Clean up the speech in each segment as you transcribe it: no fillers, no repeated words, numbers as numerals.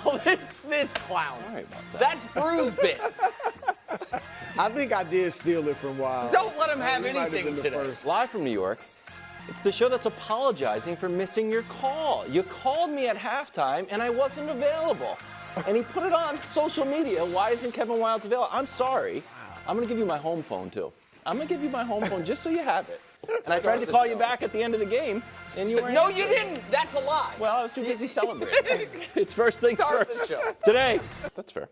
Oh, this clown. Sorry about that. That's Brew's bit. I think I did steal it from Wild. Don't let him have He might have anything been the today. first. Live from New York, it's the show that's apologizing for missing your call. You called me at halftime, and I wasn't available. And he put it on social media. Why isn't Kevin Wildes available? I'm sorry. I'm going to give you my home phone, too. I'm going to give you my home phone just so you have it. And I tried to call you back at the end of the game, and you weren't No, answering. you didn't. That's a lie. Well, I was too busy celebrating. It's first things Start first. the show. Today. That's fair.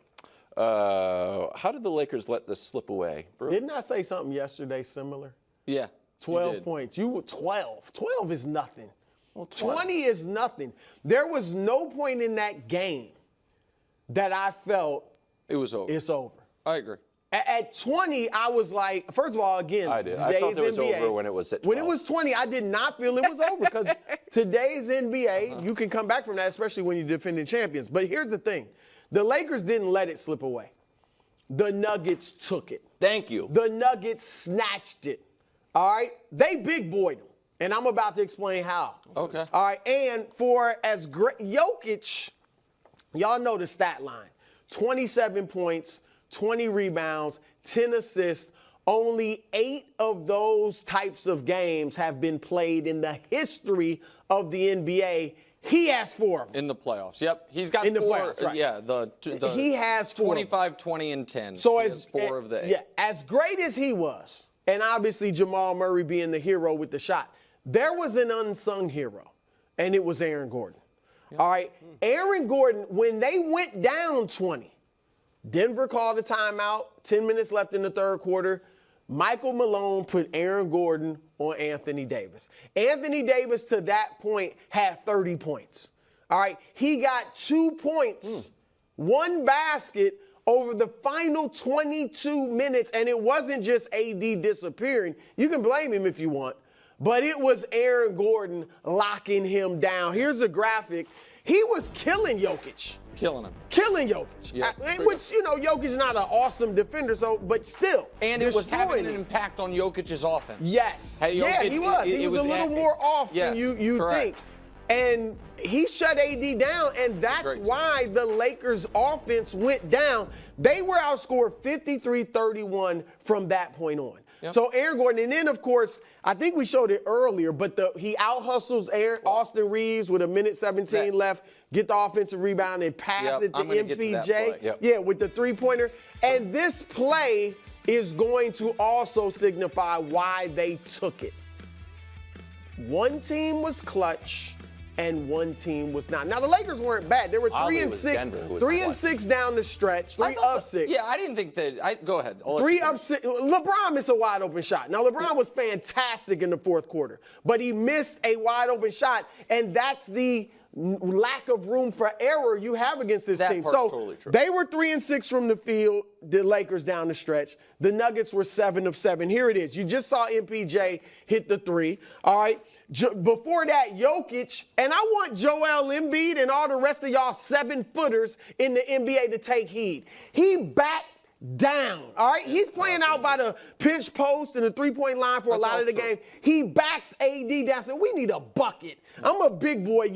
How did the Lakers let this slip away? Bro? Didn't I say something yesterday similar? Yeah. 12 points. You were 12. 12 is nothing. Well, 20 is nothing. There was no point in that game that I felt It was over. it's over. I agree. At 20, I was like, first of all, again, I did. I felt today's it was NBA. over when it was at 12. When it was 20, I did not feel it was over because today's NBA, you can come back from that, especially when you're defending champions. But here's the thing. The Lakers didn't let it slip away. The Nuggets took it. Thank you. The Nuggets snatched it. All right? They big boyed them. And I'm about to explain how. Okay. All right? And for as great, Jokic, y'all know the stat line. 27 points, 20 rebounds, 10 assists. Only 8 of those types of games have been played in the history of the NBA. He has 4 of them. In the playoffs. Yep. He's got In the 4. playoffs, right. Yeah. He has 4. 25, 20, and 10. So he as has 4 of the 8. Yeah, as great as he was, and obviously Jamal Murray being the hero with the shot, there was an unsung hero, and it was Aaron Gordon. All right? Aaron Gordon, when they went down 20, Denver called a timeout, 10 minutes left in the third quarter. Michael Malone put Aaron Gordon on Anthony Davis. Anthony Davis, to that point, had 30 points. All right? He got 2 points, 1 basket over the final 22 minutes, and it wasn't just AD disappearing. You can blame him if you want, but it was Aaron Gordon locking him down. Here's a graphic. He was killing Jokic. Killing him. Killing Jokic. Yeah, Which, Jokic is not an awesome defender, but still. And it was having an him. impact on Jokic's offense. Yes. Hey, yeah, he was. He was a little more off yes, than you think. correct. And he shut AD down, and that's why the Lakers' offense went down. They were outscored 53-31 from that point on. Yep. So Aaron Gordon, and then, of course, I think we showed it earlier, but he out-hustles Austin Reeves with 1:17 left, get the offensive rebound and pass it to MPJ. Yeah, with the three-pointer. And this play is going to also signify why they took it. One team was clutch and one team was not. Now the Lakers weren't bad. They were 3-6, 3-6 down the stretch, 3 of 6. Yeah, I didn't think that. Go ahead. 3 of 6. LeBron missed a wide open shot. Now LeBron was fantastic in the fourth quarter, but he missed a wide open shot, and that's the lack of room for error you have against this team. So totally true. They were 3-6 from the field, the Lakers down the stretch. The Nuggets were 7 of 7. Here it is. You just saw MPJ hit the 3. All right. Before that, Jokic, and I want Joel Embiid and all the rest of y'all 7-footers in the NBA to take heed. He backed down, all right? He's playing out by the pinch post and the three-point line for a lot of the game. He backs AD down, said, we need a bucket. I'm a big boy,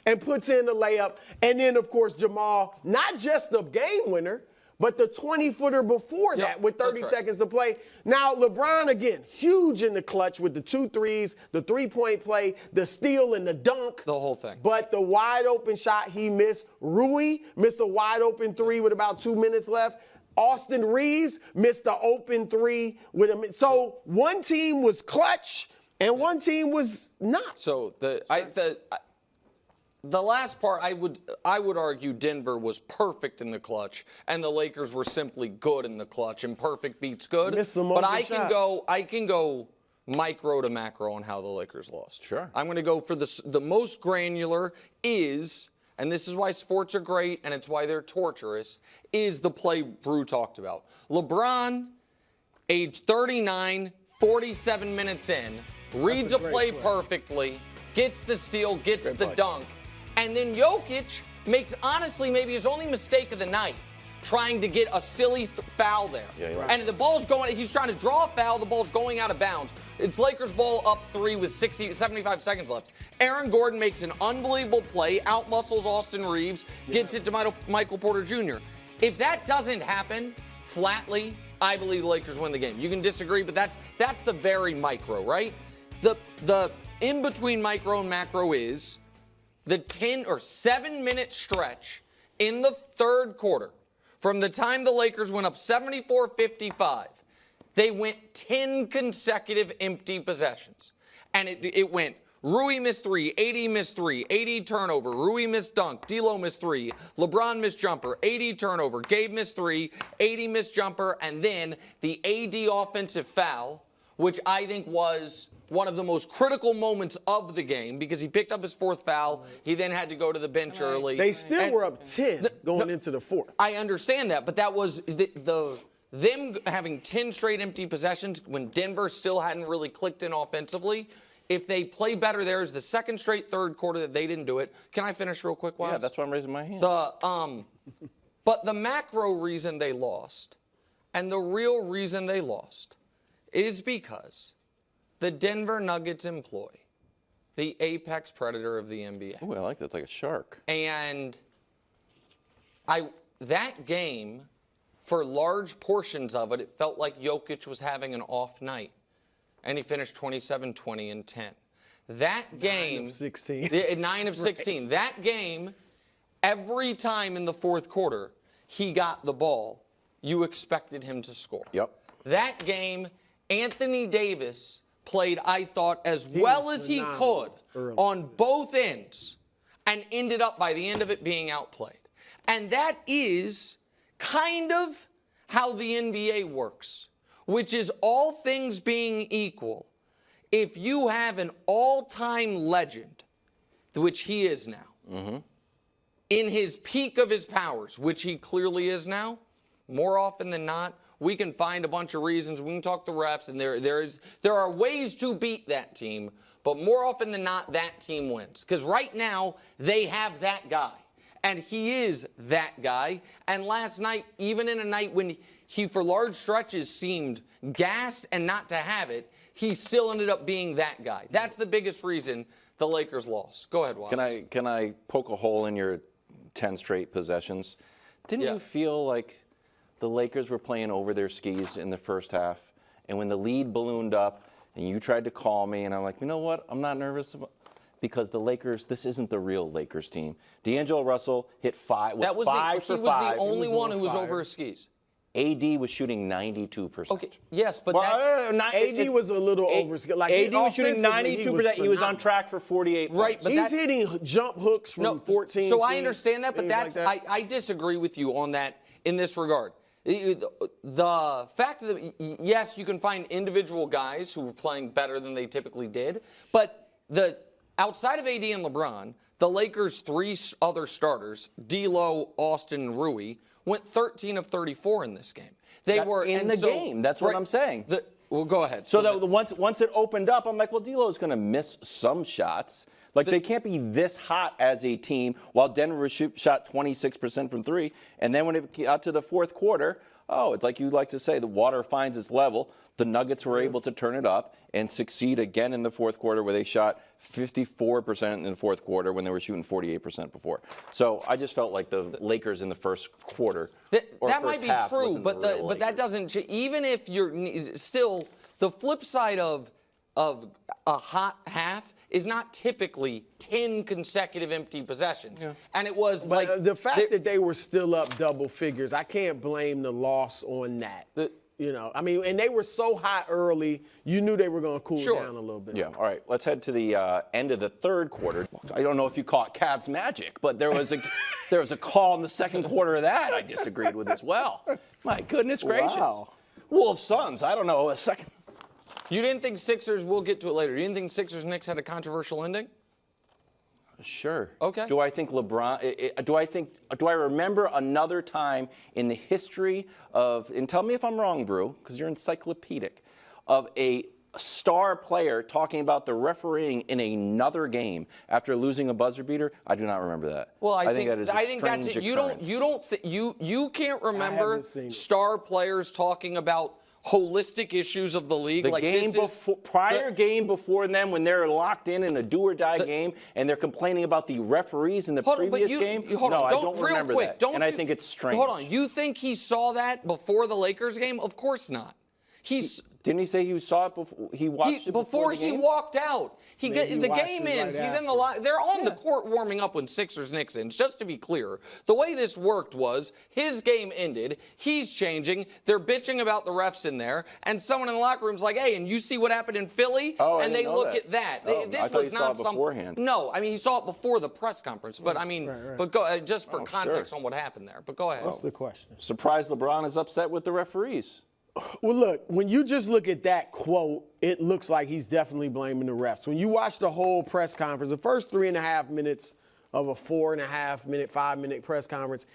and puts in the layup. And then, of course, Jamal, not just the game winner, but the 20-footer before that with 30 seconds to play. Now, LeBron, again, huge in the clutch with the 2 threes, the three-point play, the steal and the dunk. The whole thing. But the wide-open shot he missed. Rui missed a wide-open 3 with about 2 minutes left. Austin Reeves missed the open 3 with a minute. So one team was clutch and one team was not. So the last part, I would argue Denver was perfect in the clutch, and the Lakers were simply good in the clutch, and perfect beats good. But I can go micro to macro on how the Lakers lost. Sure. I'm going to go for the most granular is, and this is why sports are great and it's why they're torturous, is the play Brew talked about. LeBron, age 39, 47 minutes in, reads a play perfectly, gets the steal, gets the dunk. And then Jokic makes, honestly, maybe his only mistake of the night. trying to get a silly foul there. Yeah, you're right. And the ball's going, he's trying to draw a foul, the ball's going out of bounds. It's Lakers ball up 3 with 75 seconds left. Aaron Gordon makes an unbelievable play, outmuscles Austin Reeves, gets it to Michael Porter Jr. If that doesn't happen, flatly, I believe the Lakers win the game. You can disagree, but that's the very micro, right? The in-between micro and macro is the 10 or 7-minute stretch in the third quarter. From the time the Lakers went up 74-55, they went 10 consecutive empty possessions. And it went Rui missed 3, AD missed 3, AD turnover, Rui missed dunk, D'Lo missed 3, LeBron missed jumper, AD turnover, Gabe missed 3, AD missed jumper, and then the AD offensive foul, which I think was one of the most critical moments of the game because he picked up his 4th foul. He then had to go to the bench early. They still were up 10 going into the 4th. I understand that, but that was them having 10 straight empty possessions when Denver still hadn't really clicked in offensively. If they play better, there's the second straight third quarter that they didn't do it. Can I finish real quick, Wiles? Yeah, that's why I'm raising my hand. But the macro reason they lost and the real reason they lost is because the Denver Nuggets employ the apex predator of the NBA. Oh, I like that. It's like a shark. And that game, for large portions of it, it felt like Jokic was having an off night. And he finished 27, 20, and 10. That game. 9 of 16. 9 of 16. Right. That game, every time in the fourth quarter he got the ball, you expected him to score. Yep. That game, Anthony Davis played, I thought, as well as he could on both ends and ended up, by the end of it, being outplayed. And that is kind of how the NBA works, which is all things being equal. If you have an all-time legend, which he is now, in his peak of his powers, which he clearly is now, more often than not, we can find a bunch of reasons. We can talk to refs, and there are ways to beat that team, but more often than not, that team wins. Because right now, they have that guy, and he is that guy. And last night, even in a night when he, for large stretches, seemed gassed and not to have it, he still ended up being that guy. That's the biggest reason the Lakers lost. Go ahead, Wallace. Can I poke a hole in your 10 straight possessions? Didn't you feel like the Lakers were playing over their skis in the first half, and when the lead ballooned up and you tried to call me, and I'm like, you know what? I'm not nervous about, because the Lakers, this isn't the real Lakers team. D'Angelo Russell hit 5. He was the only one who was over his skis. AD was shooting 92%. Okay, yes, but AD was a little over. Like AD was shooting 92%. He was on track for 48 points. Right, but he's hitting jump hooks from 14 So feet, I understand that, but that's I disagree with you on that in this regard. The fact that, yes, you can find individual guys who were playing better than they typically did, but outside of AD and LeBron, the Lakers' 3 other starters, D'Lo, Austin, and Rui, went 13 of 34 in this game. They were in the game. That's what I'm saying. Well, go ahead. So once it opened up, I'm like, well, D'Lo's going to miss some shots. Like, they can't be this hot as a team while Denver shot 26% from 3. And then when it got to the fourth quarter, it's like you like to say, the water finds its level. The Nuggets were able to turn it up and succeed again in the fourth quarter, where they shot 54% in the fourth quarter when they were shooting 48% before. So I just felt like the Lakers in the first quarter. That might be true, but that doesn't. Even if you're still, the flip side of a hot half is not typically 10 consecutive empty possessions. Yeah. And it was the fact that they were still up double figures, I can't blame the loss on that. I mean, and they were so hot early, you knew they were going to cool down a little bit. Yeah, all right. Let's head to the end of the third quarter. I don't know if you call it Cavs magic, but there was a call in the second quarter of that I disagreed with as well. My goodness gracious. Wow. Wolves Suns, I don't know, a second. You didn't think Sixers, we'll get to it later, you didn't think Sixers-Knicks had a controversial ending? Sure. Okay. Do I think LeBron, do I remember another time in the history of, and tell me if I'm wrong, Brew, because you're encyclopedic, of a star player talking about the refereeing in another game after losing a buzzer beater? I do not remember that. Well, I think that is a strange that's it. occurrence. You can't remember star players talking about holistic issues of the league. The like game game before them, when they're locked in a do-or-die game, and they're complaining about the referees in the previous game. I don't remember that. And I think it's strange. Hold on. You think he saw that before the Lakers game? Of course not. Didn't he say he saw it before he watched it before the he game? walked out? The game ends. He's in the line. They're on the court warming up when Sixers Knicks ends. Just to be clear, the way this worked was his game ended. He's changing. They're bitching about the refs in there, and someone in the locker room's like, "Hey, and you see what happened in Philly?" Oh, and they look at that. I thought he saw it beforehand. No, I mean he saw it before the press conference. But I mean, but go just for context on what happened there. But go ahead. What's the question? Surprised LeBron is upset with the referees. Well, look, when you just look at that quote, it looks like he's definitely blaming the refs. When you watch the whole press conference, the first 3.5 minutes of a 4.5-minute, 5-minute press conference,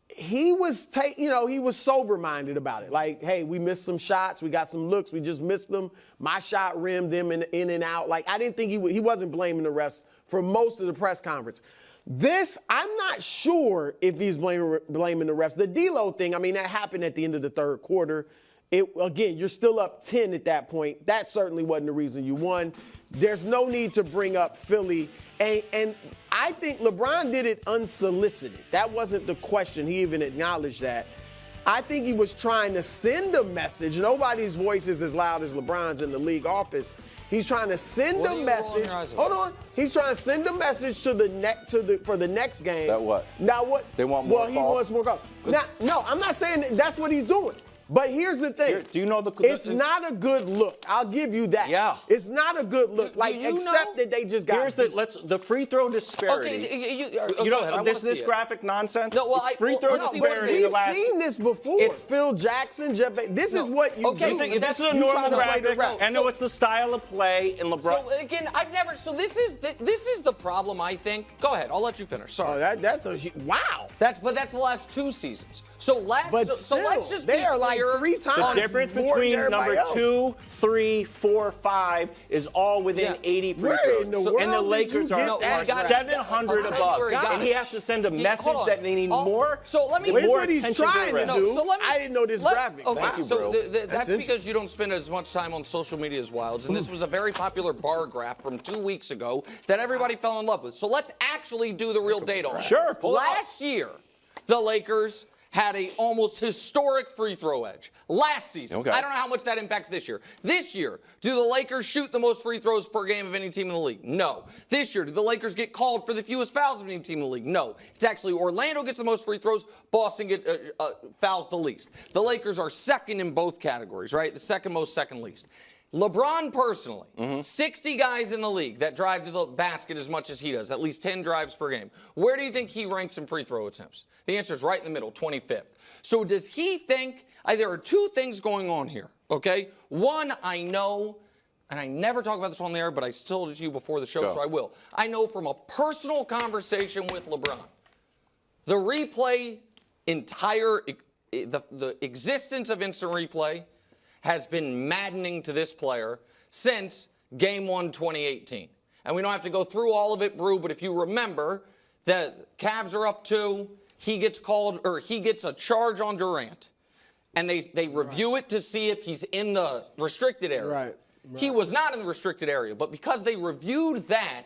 he was he was sober-minded about it. Like, hey, we missed some shots, we got some looks, we just missed them. My shot rimmed them in and out. Like, I didn't think he wasn't blaming the refs for most of the press conference. This, I'm not sure if he's blaming the refs. The D-Lo thing, I mean, that happened at the end of the third quarter. Again, you're still up 10 at that point. That certainly wasn't the reason you won. There's no need to bring up Philly. And I think LeBron did it unsolicited. That wasn't the question. He even acknowledged that. I think he was trying to send a message. Nobody's voice is as loud as LeBron's in the league office. He's trying to send a message. Hold on. He's trying to send a message to for the next game. That what? Now what? They want more calls? Well, he wants more calls. Now, no, I'm not saying that's what he's doing. But here's the thing. Do you know it's not a good look. I'll give you that. Yeah. It's not a good look. Except that they just got. Here's the free throw disparity. Okay, this graphic nonsense. No, well, it's free throw disparity. We've seen this before. It's Phil Jackson, Jeff. This is what you do. This is a normal graphic. I know it's the style of play in LeBron. So again, I've never. So this is the problem. I think. Go ahead. I'll let you finish. Sorry. Oh, that's a wow. But that's the last 2 seasons. So let's just they are like 3 times. The difference between number 2, 3, 4, 5 is all within 80 free throws. And the Lakers are 700 above. And he has to send a message that they need more. So let me. Here's what he's trying to do. I didn't know this graphic. Okay, Thank you, so bro. that's because you don't spend as much time on social media as Wildes. And this was a very popular bar graph from 2 weeks ago that everybody fell in love with. So let's actually do the real data on it. Sure, pull it up. Last year, the Lakers had a almost historic free throw edge last season. Okay. I don't know how much that impacts this year. This year, do the Lakers shoot the most free throws per game of any team in the league? No. This year, do the Lakers get called for the fewest fouls of any team in the league? No. It's actually Orlando gets the most free throws, Boston fouls the least. The Lakers are second in both categories, right? The second most, second least. LeBron personally, 60 guys in the league that drive to the basket as much as he does, at least 10 drives per game. Where do you think he ranks in free throw attempts? The answer is right in the middle, 25th. So does he think, there are 2 things going on here, okay? One, I know, and I never talk about this on the air, but I told it to you before the show, so I will. I know from a personal conversation with LeBron, the replay the existence of instant replay has been maddening to this player since Game 1, 2018. And we don't have to go through all of it, Brew, but if you remember, the Cavs are up 2, he gets a charge on Durant. And they review it to see if he's in the restricted area. Right. He was not in the restricted area, but because they reviewed that,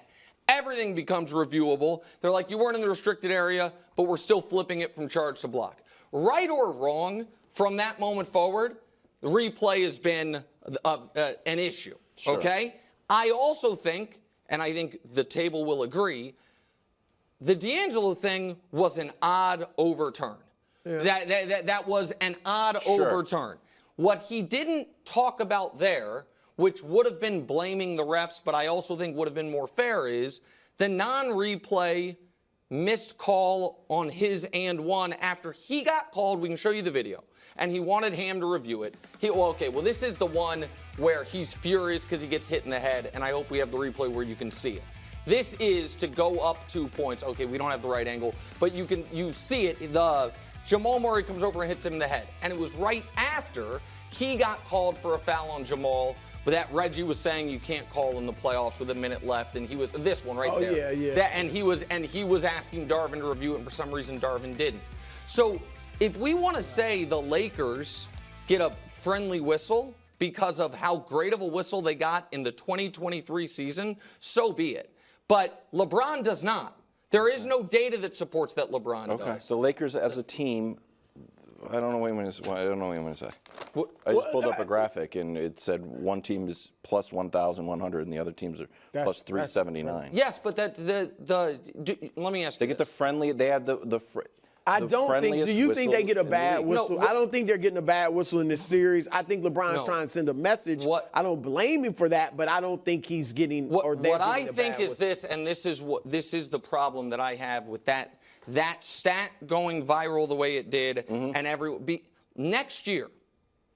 everything becomes reviewable. They're like, you weren't in the restricted area, but we're still flipping it from charge to block. Right or wrong, from that moment forward, the replay has been an issue, okay? I also think, and I think the table will agree, the D'Angelo thing was an odd overturn. Yeah. That was an odd overturn. What he didn't talk about there, which would have been blaming the refs, but I also think would have been more fair, is the non-replay missed call on his and one after he got called. We can show you the video. And he wanted Ham to review it. This is the one where he's furious because he gets hit in the head, and I hope we have the replay where you can see it. This is to go up 2 points. Okay, we don't have the right angle, but you see it. Jamal Murray comes over and hits him in the head. And it was right after he got called for a foul on Jamal But that Reggie was saying you can't call in the playoffs with a minute left, and he was this one right Oh, there. yeah. And he was asking Darvin to review it, and for some reason Darvin didn't. So if we want to say the Lakers get a friendly whistle because of how great of a whistle they got in the 2023 season, so be it. But LeBron does not. There is no data that supports that LeBron does. So Lakers as a team, I don't know what I'm going to say. I just pulled up a graphic, and it said one team is plus 1,100, and the other teams are plus 379. Yes, but let me ask you. They get the friendly. They have I don't think. Do you think they get a bad whistle? No, I don't think they're getting a bad whistle in this series. I think LeBron's trying to send a message. I don't blame him for that, but I don't think he's getting. What I think is this, and this is the problem that I have with that stat going viral the way it did, and next year,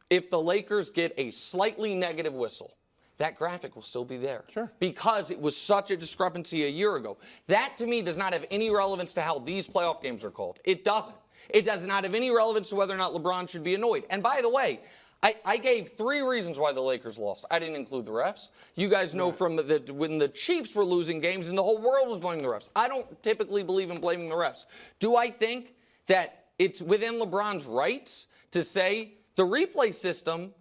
if the Lakers get a slightly negative whistle, that graphic will still be there. Sure. Because it was such a discrepancy a year ago. That, to me, does not have any relevance to how these playoff games are called. It doesn't. It does not have any relevance to whether or not LeBron should be annoyed. And by the way, I gave 3 reasons why the Lakers lost. I didn't include the refs. You guys know from when the Chiefs were losing games and the whole world was blaming the refs. I don't typically believe in blaming the refs. Do I think that it's within LeBron's rights to say the replay system,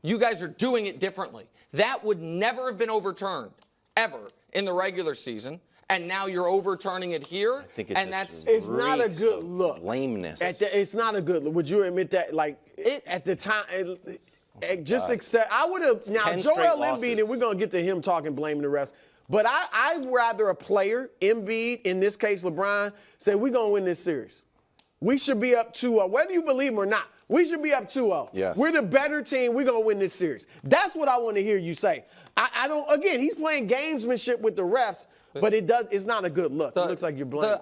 you guys are doing it differently? That would never have been overturned, ever, in the regular season. And now you're overturning it here. I think it's not a good look. Lameness. It's not a good look. Would you admit that? At the time, just accept. I would have. Now, Joel Embiid, and we're going to get to him talking, blaming the refs. But I'd rather a player, Embiid, in this case LeBron, say we're going to win this series. We should be up 2-0, whether you believe him or not. We should be up 2-0. Yes. We're the better team. We're going to win this series. That's what I want to hear you say. I don't, again, he's playing gamesmanship with the refs, but it's not a good look. It looks like you're blaming.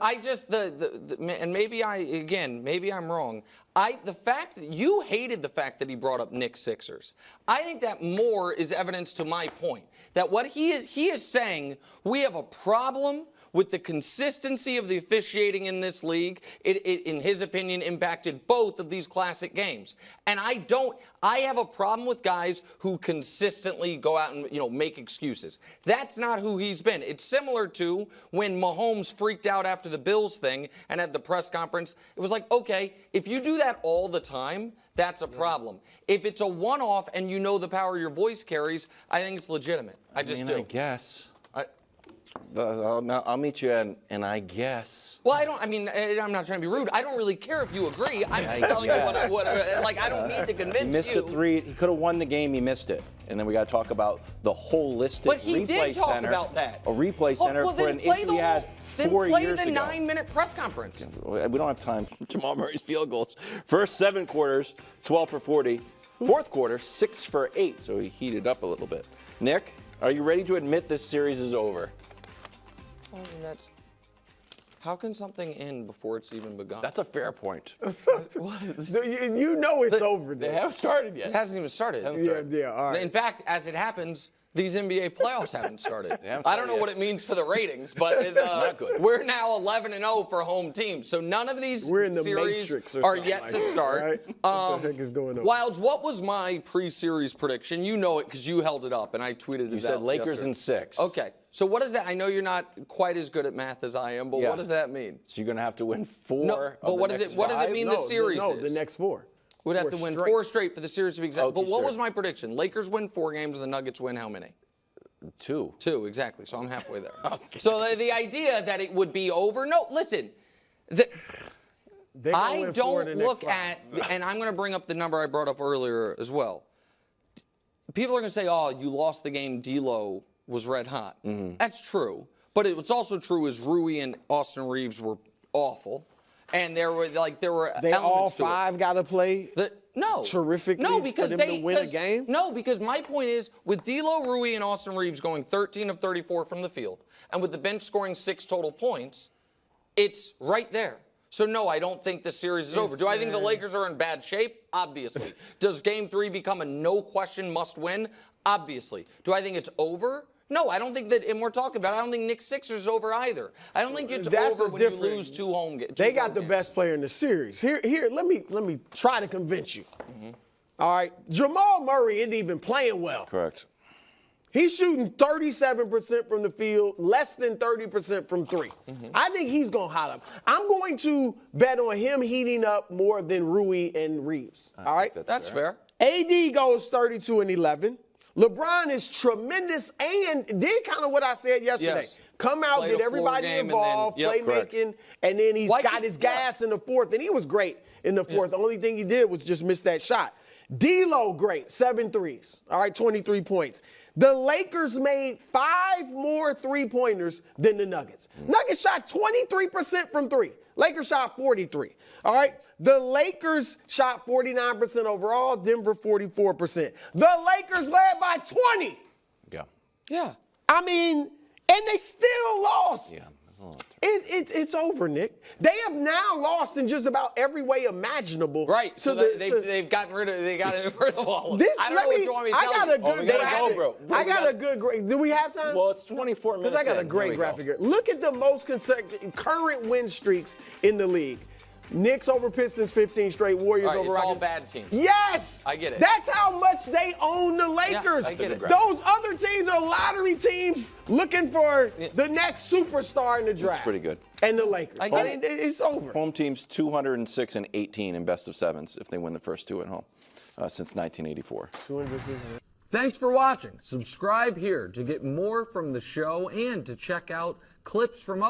And maybe I'm wrong. The fact that you hated the fact that he brought up Knicks Sixers. I think that more is evidence to my point. That what he is saying, we have a problem with the consistency of the officiating in this league. It, in his opinion, impacted both of these classic games. And I have a problem with guys who consistently go out and, make excuses. That's not who he's been. It's similar to when Mahomes freaked out after the Bills thing and at the press conference. It was like, okay, if you do that all the time, that's a problem. If it's a one-off and you know the power your voice carries, I think it's legitimate. I do. I guess. I'll meet you and I guess. Well, I'm not trying to be rude. I don't really care if you agree. I'm telling you what I don't need to convince you. He missed a 3. He could have won the game. He missed it. And then we got to talk about the holistic replay center. But he did talk about that. A replay center for an issue we had 4 years ago. Then play the 9-minute press conference. We don't have time. Jamal Murray's field goals. First 7 quarters, 12 for 40. Fourth quarter, 6 for 8. So he heated up a little bit. Nick, are you ready to admit this series is over? How can something end before it's even begun? That's a fair point. You know it's over. They haven't started yet. It hasn't even started. Yeah, all right. In fact, as it happens, these NBA playoffs haven't started. I don't know what it means for the ratings, but we're now 11-0 for home teams. So none of these series are yet to start. Right? What the heck is going on? Wildes, what was my pre-series prediction? You know it because you held it up and I tweeted it out. You said Lakers in 6. Okay. So what does that? I know you're not quite as good at math as I am, but what does that mean? So you're going to have to win 4. No, but what does it mean? The series? The next 4. We'd have to win 4 straight for the series to be exact. But what was my prediction? Lakers win 4 games and the Nuggets win how many? 2. 2, exactly. So I'm halfway there. Okay. So the idea that it would be over. No, listen. I don't look at, and I'm going to bring up the number I brought up earlier as well. People are going to say, "Oh, you lost the game. D'Lo was red hot." Mm-hmm. That's true, but what's also true is Rui and Austin Reeves were awful, and there were they all 5 got to play. Terrifically because for them to win a game? No, because my point is, with D'Lo, Rui, and Austin Reeves going 13 of 34 from the field, and with the bench scoring 6 total points, it's right there. So, no, I don't think the series is over. Do I think the Lakers are in bad shape? Obviously. Does Game 3 become a no-question must-win? Obviously. Do I think it's over? No, I don't think that, and we're talking about, I don't think Knicks Sixers is over either. I don't think it's over when you lose 2 home games. They got the best player in the series. Here, let me try to convince you. Mm-hmm. All right, Jamal Murray isn't even playing well. Correct. He's shooting 37% from the field, less than 30% from three. I think he's going to hot up. I'm going to bet on him heating up more than Rui and Reeves. All right? That's fair. AD goes 32 and 11. LeBron is tremendous and did kind of what I said yesterday. Yes. Come out, Played get a floor everybody game involved, and then, playmaking, and then he's got his gas in the fourth, and he was great in the fourth. The only thing he did was just miss that shot. D'Lo, great, 7 threes. All right, 23 points. The Lakers made 5 more three-pointers than the Nuggets. Nuggets shot 23% from three. Lakers shot 43. All right, the Lakers shot 49% overall, Denver 44%. The Lakers led by 20. Yeah. Yeah. I mean, and they still lost. Yeah. It's over, Nick. They have now lost in just about every way imaginable. Right. So they've gotten rid of all of this. it. I don't know what you want me to tell you. I got a good graphic. Do we have time? Well, it's 24 minutes. Because I got a great graphic here. Look at the most current win streaks in the league. Knicks over Pistons 15 straight, Warriors over Rockets. It's all bad teams. Yes! I get it. That's how much they own the Lakers. Yeah, I get it. Those other teams are lottery teams looking for the next superstar in the draft. That's pretty good. And the Lakers. I get it. It's over. Home teams 206 and 18 in best of sevens if they win the first two at home since 1984. 206. Thanks for watching. Subscribe here to get more from the show and to check out clips from other